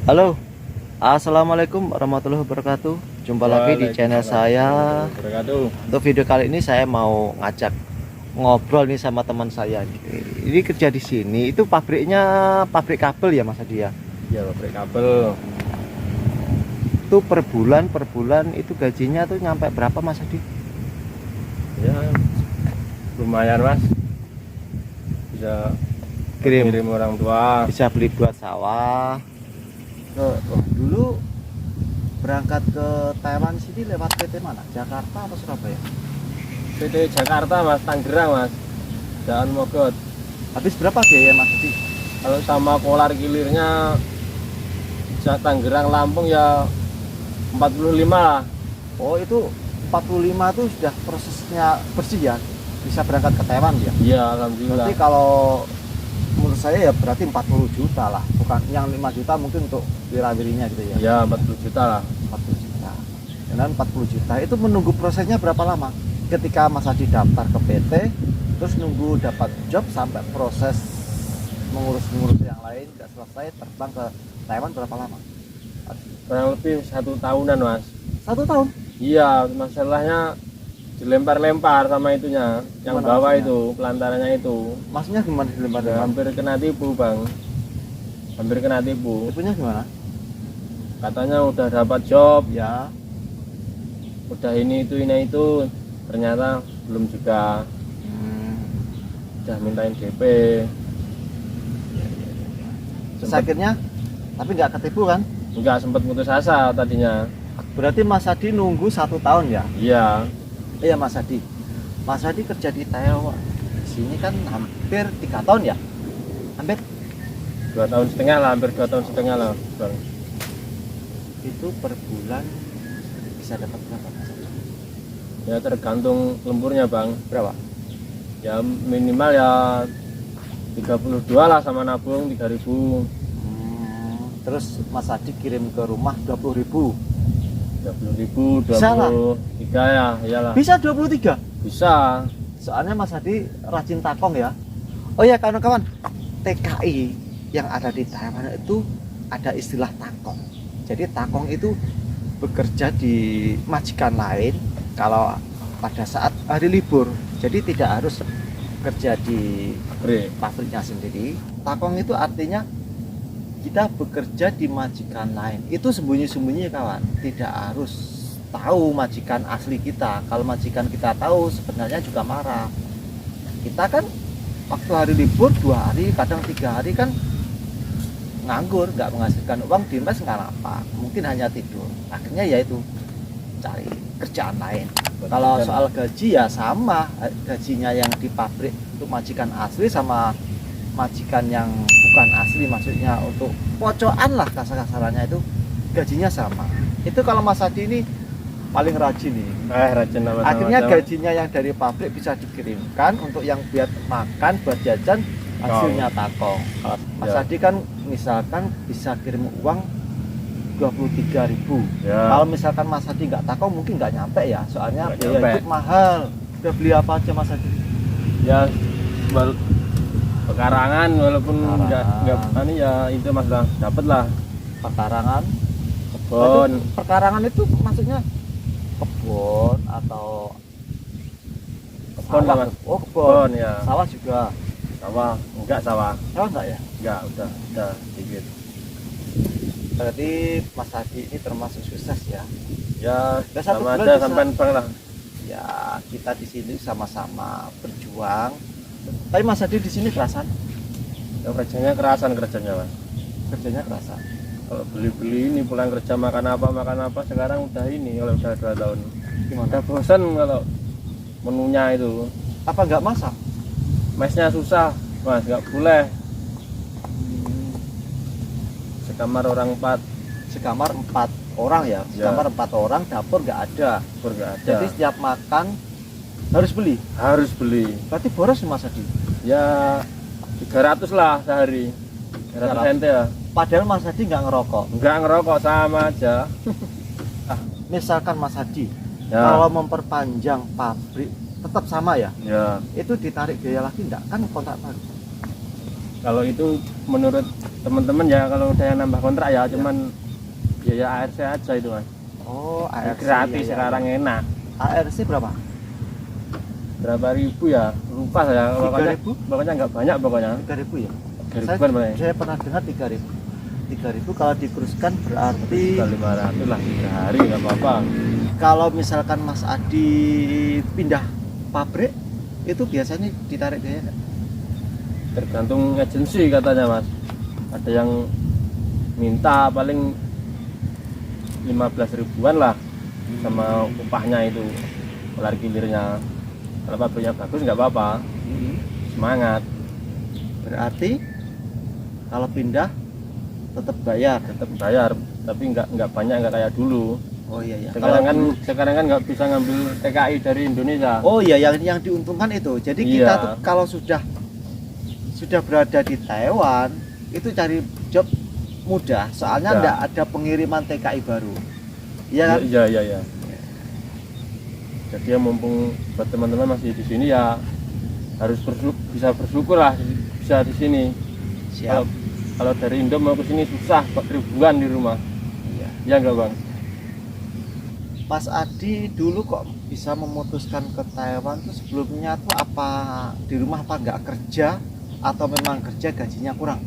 Halo, assalamualaikum warahmatullahi wabarakatuh. Jumpa lagi di channel saya. Untuk video kali ini saya mau ngajak ngobrol nih sama teman saya. Ini kerja di sini. Itu pabriknya pabrik kabel ya Mas Adi ya? Ya, pabrik kabel. Itu per bulan itu gajinya tuh nyampe berapa Mas Adi? Ya, lumayan Mas. Bisa Kirim kirim orang tua. bisa beli buat sawah. Dulu berangkat ke Taiwan sini lewat PT mana? Jakarta atau Surabaya? PT Jakarta Mas, Tangerang Mas. Jalan Mogot. Habis berapa biaya Mas Adi? Kalau sama kolar kilirnya Tangerang Lampung ya 45 lah. Oh, itu 45 tuh sudah prosesnya bersih ya? Bisa berangkat ke Taiwan ya? Iya, alhamdulillah. Berarti kalau menurut saya ya berarti 40 juta lah, bukan yang 5 juta mungkin untuk wirawirinya gitu ya. Ya, 40 juta lah. 40 juta. Dan 40 juta itu menunggu prosesnya berapa lama? Ketika Mas Adi daftar ke PT, terus nunggu dapat job sampai proses mengurus yang lain nggak selesai, terbang ke Taiwan berapa lama? Kurang lebih 1 tahunan Mas. 1 tahun? Iya, masalahnya dilempar-lempar sama itunya, yang Gimana bawah maksudnya? itu, pelantarannya itu. Maksudnya gimana dilempar? Hampir kena tipu Bang, hampir kena tipu. Tipunya gimana? Katanya udah dapat job, Ya, udah ini itu, ternyata belum juga. Udah mintain DP. terus akhirnya tapi nggak ketipu kan? Enggak, sempat putus asa tadinya. Berarti Mas Adi nunggu 1 tahun ya? Iya, Iya Mas Adi. Mas Adi kerja di Taiwan. Di sini kan hampir 3 tahun ya? Hampir 2 tahun setengah lah, hampir 2 tahun setengah lah Bang. itu per bulan bisa dapat berapa Mas Adi? Ya tergantung lemburnya Bang. Berapa? Ya minimal ya 32 lah, sama nabung 3.000. Terus Mas Adi kirim ke rumah 20.000. 30.000, Bisa lah. 23 ya, iyalah. Bisa 23? Bisa. Soalnya Mas Adi rajin takong ya. Oh ya kawan-kawan, TKI yang ada di Taiwan itu ada istilah takong. Jadi takong itu bekerja di majikan lain kalau pada saat hari libur. Jadi tidak harus kerja di pabriknya sendiri. Takong itu artinya kita bekerja di majikan lain. Itu sembunyi-sembunyi kawan. Tidak harus tahu majikan asli kita. Kalau majikan kita tahu sebenarnya juga marah. Kita kan waktu hari libur 2 hari, kadang 3 hari kan nganggur, nggak menghasilkan uang, di mes nggak apa, mungkin hanya tidur. Akhirnya ya itu cari kerjaan lain. Kalau soal gaji ya sama, gajinya yang di pabrik untuk majikan asli sama majikan yang bukan asli, maksudnya untuk pocokan lah kasar-kasarannya, itu gajinya sama. Itu kalau Mas Adi ini paling rajin nih. Rajin sama-sama. Akhirnya gajinya yang dari pabrik bisa dikirimkan untuk yang buat makan, buat jajan, hasilnya takong. Mas Adi kan misalkan bisa kirim uang 23.000. Ya. Kalau misalkan Mas Adi nggak takong mungkin nggak nyampe ya, soalnya Nggak biaya nyampe. hidup mahal. Udah beli apa aja Mas Adi? Ya pekarangan, walaupun nggak Pekarangan. ini ya itu Mas lah, dapat lah. Pekarangan. Kebon. Itu pekarangan itu maksudnya kebun atau Kebon lah Mas. Oh, kebun. Kebon ya. Sawah juga. Sawah, enggak sawah. Sawah enggak ya? Enggak, udah dikit. Berarti Mas Adi ini termasuk sukses ya. Ya, Udah 1 sama bulan aja bisa. sampai bang lah. Ya, kita di sini sama-sama berjuang. Tapi Mas Adi di sini kerasan, Ya kerjanya kerasan kerjanya Mas. kerjanya kerasan. Kalau beli-beli ini pulang kerja makan apa sekarang udah ini, kalau udah 2 tahun. Gimana? Udah bosan kalau menunya itu. Apa nggak masak? Mesnya susah Mas, nggak boleh. Sekamar orang 4, Sekamar 4 orang ya. Sekamar 4 orang, dapur nggak ada. nggak ada. Jadi setiap makan harus beli. Harus beli. Berarti boros Mas Adi. Ya 300 lah sehari. 300 ente ya. Padahal Mas Adi nggak ngerokok. Nggak ngerokok, sama aja. Misalkan Mas Adi Ya. kalau memperpanjang pabrik tetap sama ya, Ya. itu ditarik biaya lagi enggak? Kan kontrak baru. Kalau itu menurut teman-teman ya, kalau udah yang nambah kontrak ya cuman biaya ARC aja itu mas. Oh, ARC Gratis ya, ya. sekarang enak. ARC berapa? Berapa ribu ya? Lupa saya. Pokoknya 3.000? pokoknya nggak banyak pokoknya. 3.000 ya? 3.000-an paling. Saya pernah dengar 3.000. 3.000 kalau dikuruskan berarti 500 lah 3 hari nggak apa-apa. kalau misalkan Mas Adi pindah pabrik itu biasanya ditarik biaya nggak? Tergantung agensi katanya mas. Ada yang minta paling 15 ribuan lah sama upahnya itu, kelar gilirnya. Kalau pabriknya bagus nggak apa-apa, semangat. Berarti kalau pindah tetap bayar. Tetap bayar tapi nggak banyak, nggak kayak dulu. Oh iya ya. Sekarang kan nggak bisa ngambil TKI dari Indonesia. Oh iya, yang diuntungkan itu. Jadi kita Iya. tuh kalau sudah berada di Taiwan itu cari job mudah. Soalnya Mudah. enggak ada pengiriman TKI baru. Iya kan? Iya. Jadi ya mumpung buat teman-teman masih di sini ya harus bisa bersyukur lah bisa di sini. Siap. Kalau dari Indo mau ke sini susah, ribuan di rumah. Iya. Ya enggak bang? Mas Adi dulu kok bisa memutuskan ke Taiwan tuh sebelumnya tuh apa di rumah apa nggak kerja atau memang kerja gajinya kurang?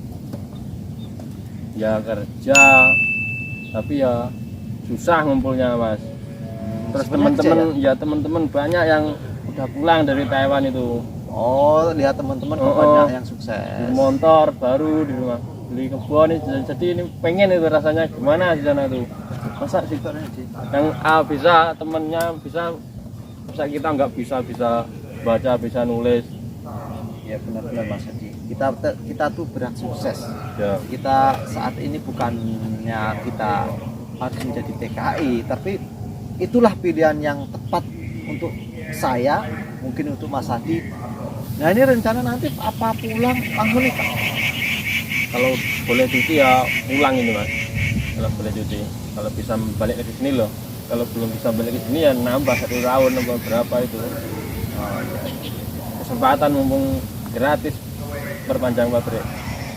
Ya kerja, tapi ya susah ngumpulnya mas. Terus Sebenarnya kerja teman-teman banyak yang udah pulang dari Taiwan itu. Oh, lihat teman-teman kok Oh, banyak yang Beli sukses. motor baru di rumah, beli kebun jadi ini pengen itu rasanya gimana di sana tuh. Masa sih yang A bisa, temennya bisa, masa kita nggak bisa baca, bisa nulis. Ya benar-benar Mas Adi. Kita tuh berat sukses. Ya. Kita saat ini bukannya kita harus menjadi TKI, tapi itulah pilihan yang tepat untuk saya, mungkin untuk Mas Adi. Nah ini rencana nanti apa pulang langsung nikah? Kalau boleh cuti ya pulang ini mas. Kalau boleh cuti, kalau bisa balik ke sini loh. Kalau belum bisa balik ke sini ya nambah 1 tahun nambah berapa itu. Oh, iya. Kesempatan mumpung gratis perpanjang pabrik.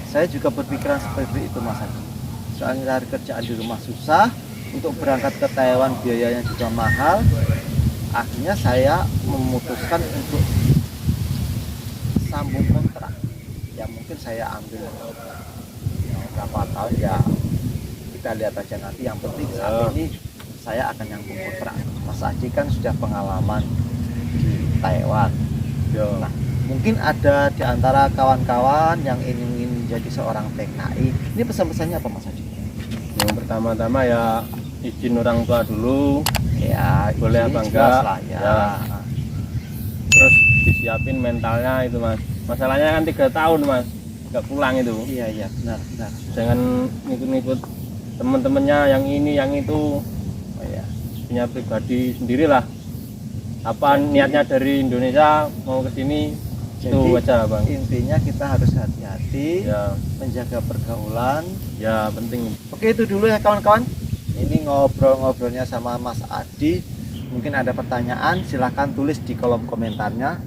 Saya juga berpikiran seperti itu Mas Adi. Soalnya dari kerjaan di rumah susah, untuk berangkat ke Taiwan biayanya juga mahal. Akhirnya saya memutuskan untuk sambung kontrak. Ya mungkin saya ambil berapa tahun ya kita lihat aja nanti. Yang penting saat ini saya akan nyambung kontrak. Mas Adi kan sudah pengalaman di Taiwan. Nah, mungkin ada di antara kawan-kawan yang ingin menjadi seorang TKI. Ini pesan-pesannya apa Mas Adi? Yang pertama-tama ya izin orang tua dulu, Ya, boleh ini apa jelas enggak lah ya. ya. Terus disiapin mentalnya itu mas. Masalahnya kan 3 tahun mas, nggak pulang itu. Iya, benar. Jangan ngikut-ngikut temen-temennya yang ini yang itu. Oh, ya. Punya pribadi sendirilah. Apa niatnya dari Indonesia mau ke sini itu Jadi aja bang. intinya kita harus hati-hati, Ya, menjaga pergaulan. ya penting. Oke, itu dulu ya kawan-kawan. Ini ngobrol-ngobrolnya sama Mas Adi. Mungkin ada pertanyaan, silahkan tulis di kolom komentarnya.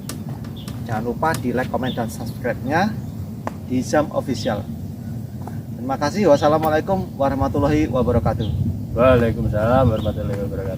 Jangan lupa di like, komen, dan subscribe-nya di Zam Official. Terima kasih. Wassalamualaikum warahmatullahi wabarakatuh. Waalaikumsalam warahmatullahi wabarakatuh.